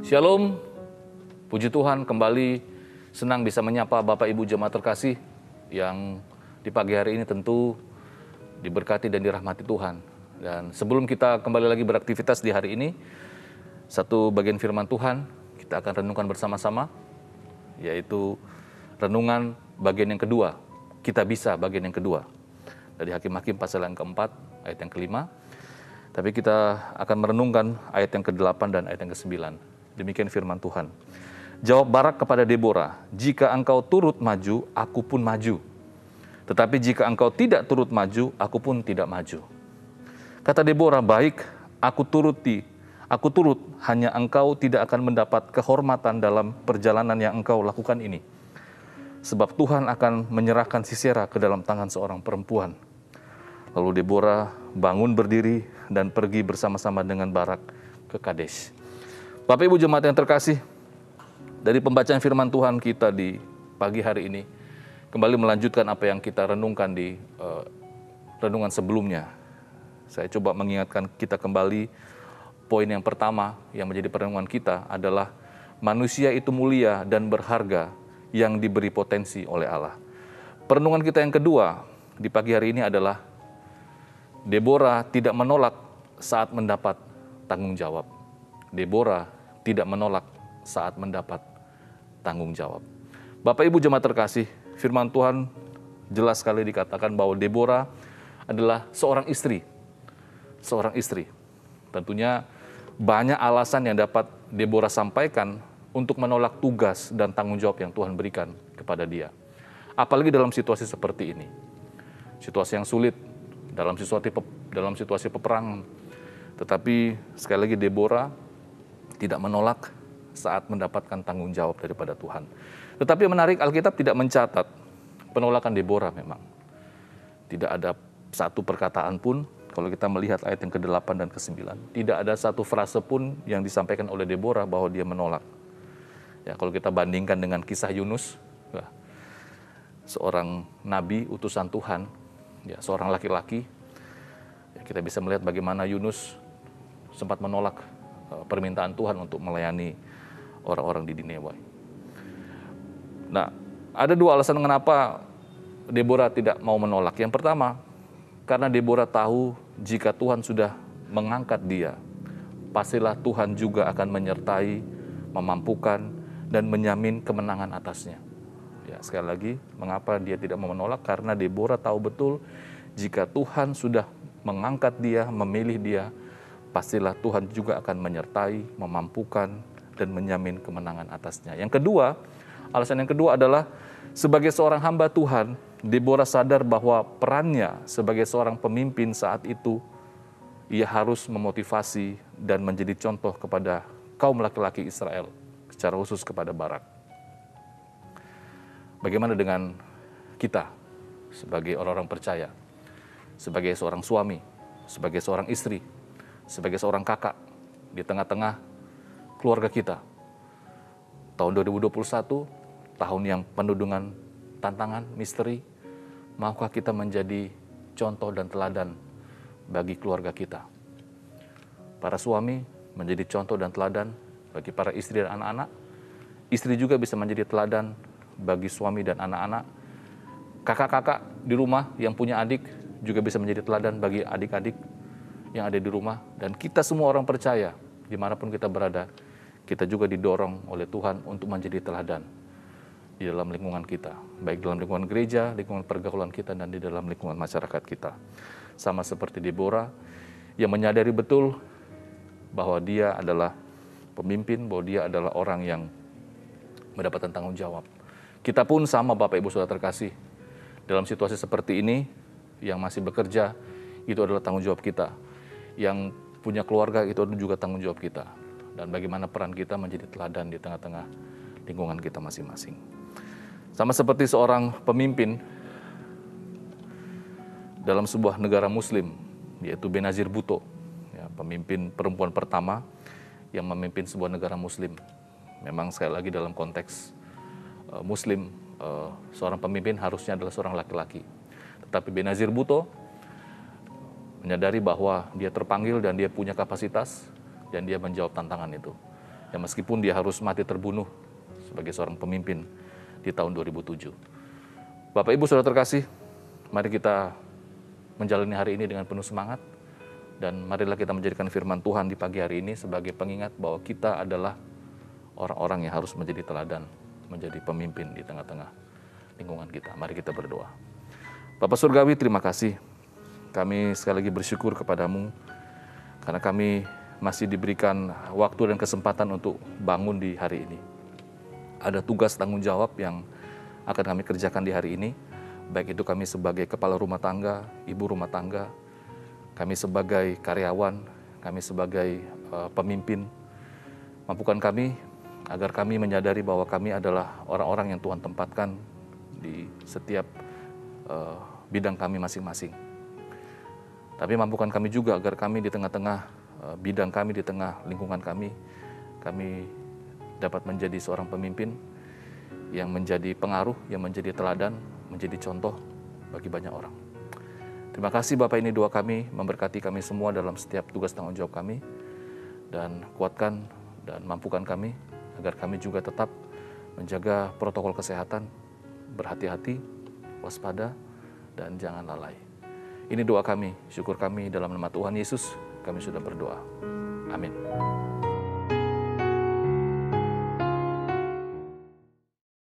Shalom, puji Tuhan kembali senang bisa menyapa Bapak Ibu jemaat terkasih yang di pagi hari ini tentu diberkati dan dirahmati Tuhan. Dan sebelum kita kembali lagi beraktivitas di hari ini, satu bagian firman Tuhan kita akan renungkan bersama-sama, yaitu renungan bagian yang kedua, kita bisa bagian yang kedua. Dari Hakim-Hakim pasal yang keempat, ayat yang kelima. Tapi kita akan merenungkan ayat yang ke-8 dan ayat yang ke-9. Demikian firman Tuhan. Jawab Barak kepada Deborah, jika engkau turut maju, aku pun maju. Tetapi jika engkau tidak turut maju, aku pun tidak maju. Kata Deborah, baik, aku turut, hanya engkau tidak akan mendapat kehormatan dalam perjalanan yang engkau lakukan ini. Sebab Tuhan akan menyerahkan Sisera ke dalam tangan seorang perempuan. Lalu Deborah bangun berdiri dan pergi bersama-sama dengan Barak ke Kadesh. Bapak Ibu jemaat yang terkasih, dari pembacaan firman Tuhan kita di pagi hari ini, kembali melanjutkan apa yang kita renungkan di renungan sebelumnya. Saya coba mengingatkan kita kembali, poin yang pertama yang menjadi perenungan kita adalah manusia itu mulia dan berharga yang diberi potensi oleh Allah. Perenungan kita yang kedua di pagi hari ini adalah Deborah tidak menolak saat mendapat tanggung jawab. Deborah tidak menolak saat mendapat tanggung jawab. Bapak Ibu jemaat terkasih, firman Tuhan jelas sekali dikatakan bahwa Deborah adalah seorang istri. Seorang istri. Tentunya banyak alasan yang dapat Deborah sampaikan untuk menolak tugas dan tanggung jawab yang Tuhan berikan kepada dia. Apalagi dalam situasi seperti ini. Situasi yang sulit, dalam situasi peperangan. Tetapi sekali lagi Deborah tidak menolak saat mendapatkan tanggung jawab daripada Tuhan. Tetapi menarik, Alkitab tidak mencatat penolakan Deborah memang. Tidak ada satu perkataan pun, kalau kita melihat ayat yang ke-8 dan ke-9, tidak ada satu frase pun yang disampaikan oleh Deborah bahwa dia menolak. Ya, kalau kita bandingkan dengan kisah Yunus, seorang nabi utusan Tuhan, ya, seorang laki-laki, ya, kita bisa melihat bagaimana Yunus sempat menolak permintaan Tuhan untuk melayani orang-orang di Niniwe. Nah, ada dua alasan mengapa Deborah tidak mau menolak. Yang pertama, karena Deborah tahu jika Tuhan sudah mengangkat dia, pastilah Tuhan juga akan menyertai, memampukan, dan menjamin kemenangan atasnya. Ya, sekali lagi, mengapa dia tidak mau menolak? Karena Deborah tahu betul jika Tuhan sudah mengangkat dia, memilih dia, pastilah Tuhan juga akan menyertai, memampukan, dan menjamin kemenangan atasnya. Yang kedua, alasan yang kedua adalah sebagai seorang hamba Tuhan, Deborah sadar bahwa perannya sebagai seorang pemimpin saat itu, ia harus memotivasi dan menjadi contoh kepada kaum laki-laki Israel, secara khusus kepada Barak. Bagaimana dengan kita sebagai orang-orang percaya, sebagai seorang suami, sebagai seorang istri, sebagai seorang kakak di tengah-tengah keluarga kita? Tahun 2021, tahun yang penuh dengan tantangan, misteri, maukah kita menjadi contoh dan teladan bagi keluarga kita? Para suami menjadi contoh dan teladan bagi para istri dan anak-anak. Istri juga bisa menjadi teladan bagi suami dan anak-anak. Kakak-kakak di rumah yang punya adik juga bisa menjadi teladan bagi adik-adik yang ada di rumah. Dan kita semua orang percaya, dimanapun kita berada, kita juga didorong oleh Tuhan untuk menjadi teladan di dalam lingkungan kita. Baik dalam lingkungan gereja, lingkungan pergaulan kita, dan di dalam lingkungan masyarakat kita. Sama seperti Deborah yang menyadari betul bahwa dia adalah pemimpin, bahwa dia adalah orang yang mendapatkan tanggung jawab. Kita pun sama Bapak Ibu Saudara terkasih. Dalam situasi seperti ini, yang masih bekerja, itu adalah tanggung jawab kita. Yang punya keluarga, itu juga tanggung jawab kita. Dan bagaimana peran kita menjadi teladan di tengah-tengah lingkungan kita masing-masing. Sama seperti seorang pemimpin dalam sebuah negara muslim, yaitu Benazir Bhutto, ya, pemimpin perempuan pertama yang memimpin sebuah negara muslim. Memang sekali lagi dalam konteks muslim, seorang pemimpin harusnya adalah seorang laki-laki. Tetapi Benazir Bhutto menyadari bahwa dia terpanggil dan dia punya kapasitas, dan dia menjawab tantangan itu. Ya meskipun dia harus mati terbunuh sebagai seorang pemimpin di tahun 2007. Bapak Ibu Saudara terkasih, mari kita menjalani hari ini dengan penuh semangat, dan marilah kita menjadikan firman Tuhan di pagi hari ini sebagai pengingat bahwa kita adalah orang-orang yang harus menjadi teladan, menjadi pemimpin di tengah-tengah lingkungan kita. Mari kita berdoa. Bapak Surgawi, terima kasih. Kami sekali lagi bersyukur kepadamu karena kami masih diberikan waktu dan kesempatan untuk bangun di hari ini. Ada tugas tanggung jawab yang akan kami kerjakan di hari ini, baik itu kami sebagai kepala rumah tangga, ibu rumah tangga, kami sebagai karyawan, kami sebagai pemimpin. Mampukan kami agar kami menyadari bahwa kami adalah orang-orang yang Tuhan tempatkan di setiap bidang kami masing-masing. Tapi mampukan kami juga agar kami di tengah-tengah bidang kami, di tengah lingkungan kami dapat menjadi seorang pemimpin yang menjadi pengaruh, yang menjadi teladan, menjadi contoh bagi banyak orang. Terima kasih Bapak, ini doa kami, memberkati kami semua dalam setiap tugas tanggung jawab kami, dan kuatkan dan mampukan kami agar kami juga tetap menjaga protokol kesehatan, berhati-hati, waspada, dan jangan lalai. Ini doa kami, syukur kami dalam nama Tuhan Yesus, kami sudah berdoa. Amin.